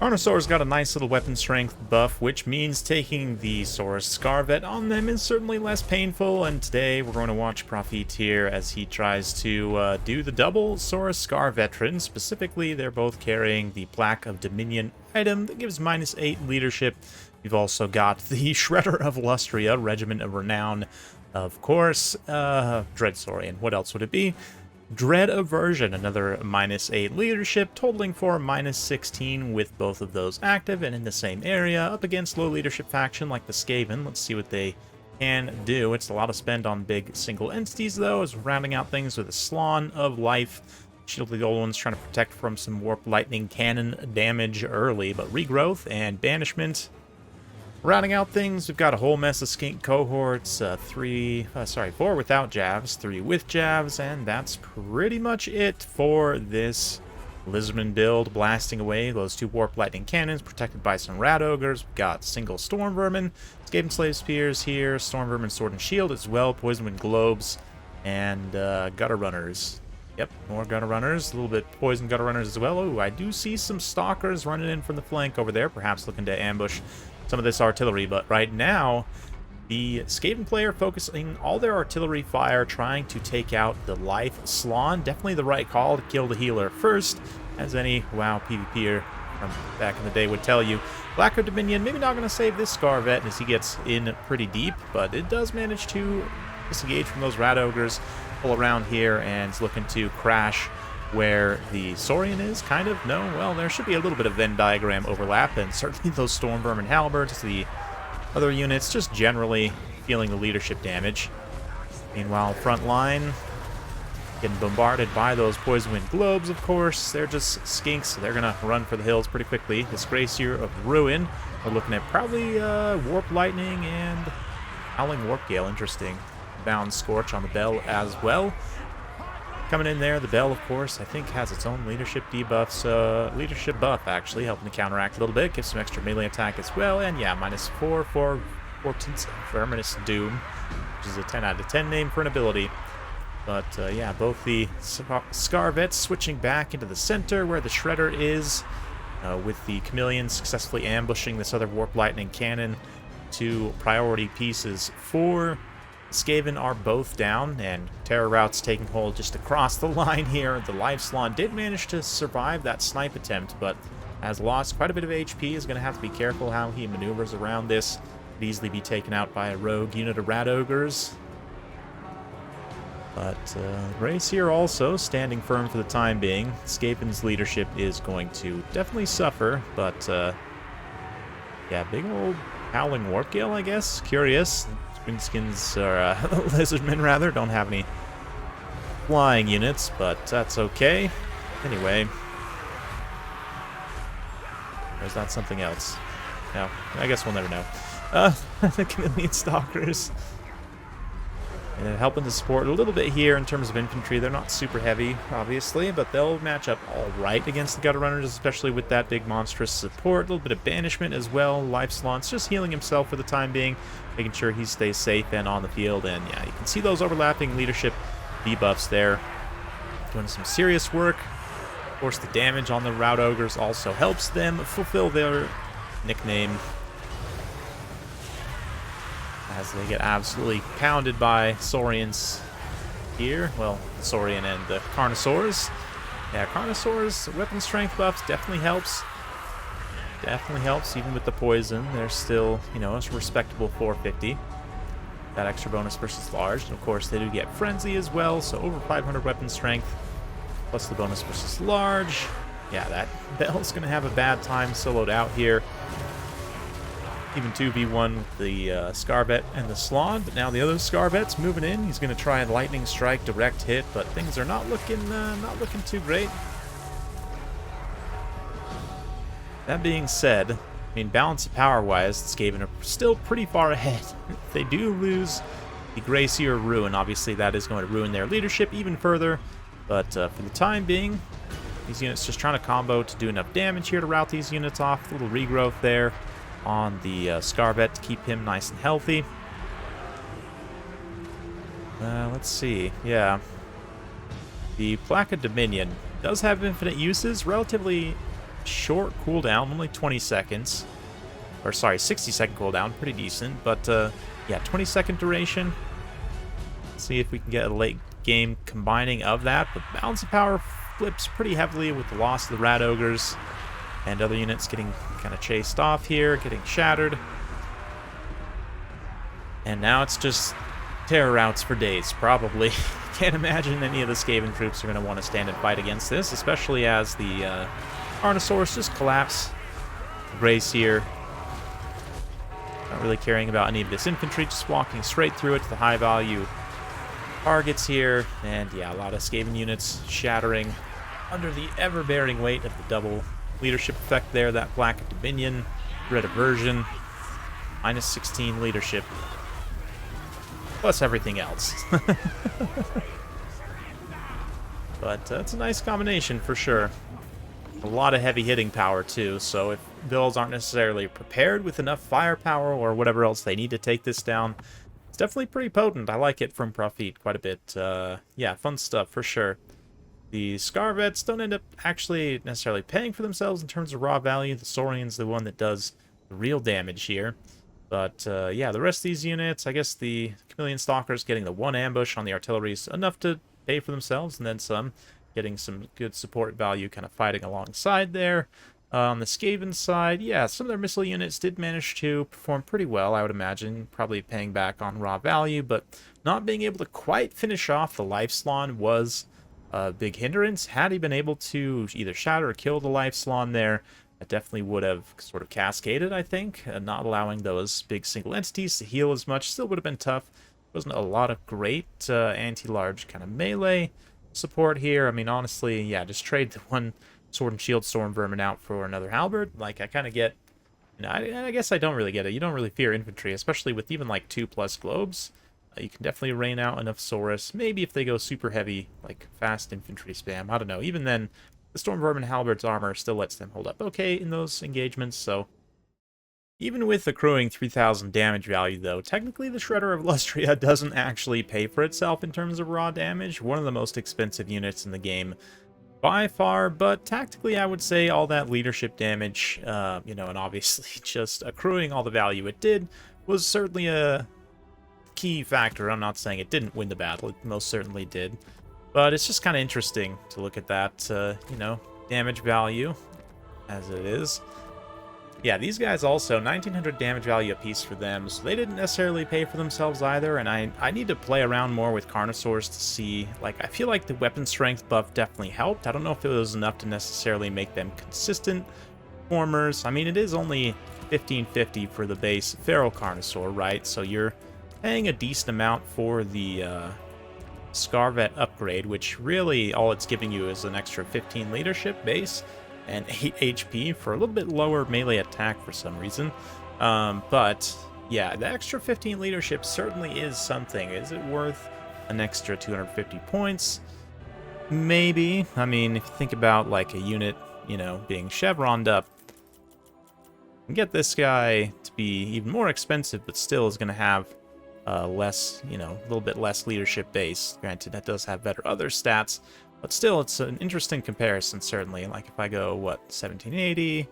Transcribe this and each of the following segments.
Carnosaur's got a nice little weapon strength buff, which means taking the Saurus Scarvet on them is certainly less painful, and today we're going to watch Profit here as he tries to do the double Saurus Scar Veteran. Specifically, they're both carrying the Plaque of Dominion item that gives -8 leadership. You've also got the Shredder of Lustria, Regiment of Renown, of course, Dread Saurian. What else would it be? Dread Aversion, another -8 leadership, totaling for -16 with both of those active and in the same area, up against low leadership faction like the Skaven. Let's see what they can do. It's a lot of spend on big single entities, though, as we're rounding out things with a Slawn of Life. Shield the old ones, trying to protect from some Warp Lightning Cannon damage early, but Regrowth and Banishment. Rounding out things, we've got a whole mess of skink cohorts, 4 without Javs, 3 with Javs, and that's pretty much it for this Lizardmen build, blasting away those 2 Warp Lightning Cannons, protected by some Rat Ogres. We've got single Storm Vermin, Skaven Slave Spears here, Storm Vermin Sword and Shield as well, Poison Wind Globes, and Gutter Runners. Yep, more Gutter Runners, a little bit Poison Gutter Runners as well. Oh, I do see some Stalkers running in from the flank over there, perhaps looking to ambush some of this artillery, but right now the Skaven player focusing all their artillery fire trying to take out the Life Slawn. Definitely the right call to kill the healer first, as any WoW PvPer from back in the day would tell you. Plaque of Dominion maybe not going to save this Scarvet as he gets in pretty deep, but it does manage to disengage from those Rat Ogres, pull around here, and is looking to crash where the Saurian is, kind of. No, well, there should be a little bit of Venn diagram overlap, and certainly those Storm Vermin Halberds, the other units, just generally feeling the leadership damage. Meanwhile, front line, getting bombarded by those Poison Wind Globes, of course. They're just skinks, so they're going to run for the hills pretty quickly. This Gracier of Ruin, we're looking at probably Warp Lightning and Howling Warp Gale, interesting. Bound Scorch on the Bell as well. Coming in there, the Bell, of course, I think has its own leadership debuffs, leadership buff, actually, helping to counteract a little bit, gives some extra melee attack as well, and yeah, -4 for Portent's Verminous Doom, which is a 10 out of 10 name for an ability. But yeah, both the Scarvets switching back into the center where the Shredder is, with the Chameleon successfully ambushing this other Warp Lightning Cannon. 2 priority pieces for Skaven are both down, and terror routes taking hold just across the line here. The Life Slawn did manage to survive that snipe attempt, but has lost quite a bit of HP. Is going to have to be careful how he maneuvers around this. Could easily be taken out by a rogue unit of Rat Ogres. But Race here also standing firm for the time being. Skaven's leadership is going to definitely suffer, but yeah, big old Howling Warp Gale, I guess. Curious. Greenskins, or Lizardmen rather, don't have any flying units, but that's okay. Anyway, or is that something else? No, I guess we'll never know. The Chameleon Stalkers. Helping to support a little bit here in terms of infantry. They're not super heavy, obviously, but they'll match up all right against the Gutter Runners, especially with that big monstrous support. A little bit of Banishment as well. Life Slawn's just healing himself for the time being, making sure he stays safe and on the field. And yeah, you can see those overlapping leadership debuffs there. Doing some serious work. Of course, the damage on the Rout Ogres also helps them fulfill their nickname, as they get absolutely pounded by Saurians here. Well, the Saurian and the Carnosaurs. Yeah, Carnosaurs' weapon strength buffs definitely helps. Definitely helps, even with the poison. They're still, you know, it's a respectable 450. That extra bonus versus large. And of course, they do get Frenzy as well, so over 500 weapon strength, plus the bonus versus large. Yeah, that Bell's going to have a bad time soloed out here. Even 2v1 with the Scarvet and the Slawn, but now the other Scarvet's moving in. He's going to try and Lightning Strike, direct hit, but things are not looking too great. That being said, I mean, balance of power-wise, the Skaven are still pretty far ahead. If they do lose the Gracier Ruin, obviously that is going to ruin their leadership even further, but for the time being, these units just trying to combo to do enough damage here to rout these units off. A little regrowth there on the Scarvet to keep him nice and healthy. Let's see. Yeah. The Plaque of Dominion does have infinite uses. Relatively short cooldown, only 20 seconds. Or sorry, 60-second cooldown, pretty decent. But yeah, 20-second duration. Let's see if we can get a late game combining of that. But balance of power flips pretty heavily with the loss of the rat ogres and other units getting kind of chased off here, getting shattered. And now it's just terror routes for days, probably. Can't imagine any of the Skaven troops are going to want to stand and fight against this, especially as the Carnosaurs just collapse. Grace here. Not really caring about any of this infantry, just walking straight through it to the high-value targets here. And yeah, a lot of Skaven units shattering under the ever-bearing weight of the double leadership effect there, that Black Dominion, Red Aversion, minus 16 leadership, plus everything else. But it's a nice combination for sure. A lot of heavy hitting power too, so if builds aren't necessarily prepared with enough firepower or whatever else they need to take this down, it's definitely pretty potent. I like it from Profit quite a bit. Yeah, fun stuff for sure. The Scarvets don't end up actually necessarily paying for themselves in terms of raw value. The Saurian's the one that does the real damage here. But yeah, the rest of these units, I guess the Chameleon Stalkers getting the one ambush on the artillery is enough to pay for themselves, and then some, getting some good support value kind of fighting alongside there. On the Skaven side, yeah, some of their missile units did manage to perform pretty well, I would imagine, probably paying back on raw value, but not being able to quite finish off the Life Slon was a big hindrance. Had he been able to either shatter or kill the Life Slon there, it definitely would have sort of cascaded, I think, not allowing those big single entities to heal as much. Still would have been tough. Wasn't a lot of great anti-large kind of melee support here. I mean, honestly, yeah, just trade the one Sword and Shield Storm Vermin out for another Halberd. Like, I kind of get, you know, I guess I don't really get it. You don't really fear infantry, especially with even like 2+ globes. You can definitely rain out enough Saurus. Maybe if they go super heavy, like fast infantry spam. I don't know. Even then, the Storm Vermin Halberd's armor still lets them hold up okay in those engagements, so even with accruing 3,000 damage value, though, technically the Shredder of Lustria doesn't actually pay for itself in terms of raw damage. One of the most expensive units in the game by far, but tactically I would say all that leadership damage, you know, and obviously just accruing all the value it did was certainly a key factor. I'm not saying it didn't win the battle, it most certainly did. But it's just kind of interesting to look at that, you know, damage value as it is. Yeah, these guys also, 1900 damage value apiece for them, so they didn't necessarily pay for themselves either, and I need to play around more with Carnosaurs to see, like, I feel like the weapon strength buff definitely helped. I don't know if it was enough to necessarily make them consistent performers. I mean, it is only 1550 for the base Feral Carnosaur, right? So you're paying a decent amount for the Scarvet upgrade, which really all it's giving you is an extra 15 leadership base and 8 HP for a little bit lower melee attack for some reason. But yeah, the extra 15 leadership certainly is something. Is it worth an extra 250 points? Maybe. I mean, if you think about like a unit, you know, being chevroned up, you can get this guy to be even more expensive, but still is going to have less, you know, a little bit less leadership base. Granted, that does have better other stats, but still, it's an interesting comparison, certainly. Like, if I go, what, 1780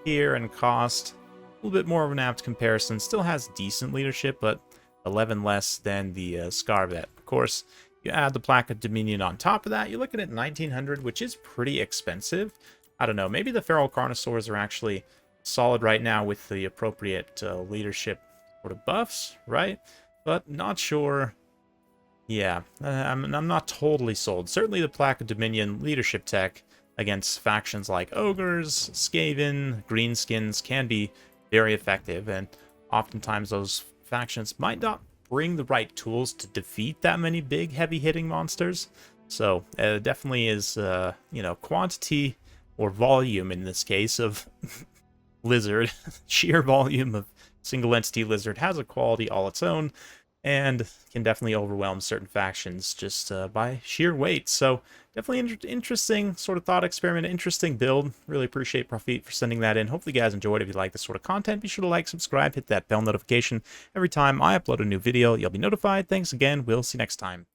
here and cost, a little bit more of an apt comparison. Still has decent leadership, but 11 less than the Scarvet. Of course, you add the Plaque of Dominion on top of that, you're looking at 1900, which is pretty expensive. I don't know, maybe the Feral Carnosaurs are actually solid right now with the appropriate leadership sort of buffs, right? But not sure. Yeah, I'm not totally sold. Certainly the Plaque of Dominion leadership tech against factions like Ogres, Skaven, Greenskins can be very effective, and oftentimes those factions might not bring the right tools to defeat that many big, heavy-hitting monsters. So it definitely is, you know, quantity or volume in this case of Lizard. Sheer volume of single entity Lizard has a quality all its own, and can definitely overwhelm certain factions just by sheer weight. So definitely interesting sort of thought experiment, interesting build. Really appreciate Profit for sending that in. Hopefully you guys enjoyed. If you like this sort of content, be sure to like, subscribe, hit that bell notification. Every time I upload a new video, you'll be notified. Thanks again. We'll see you next time.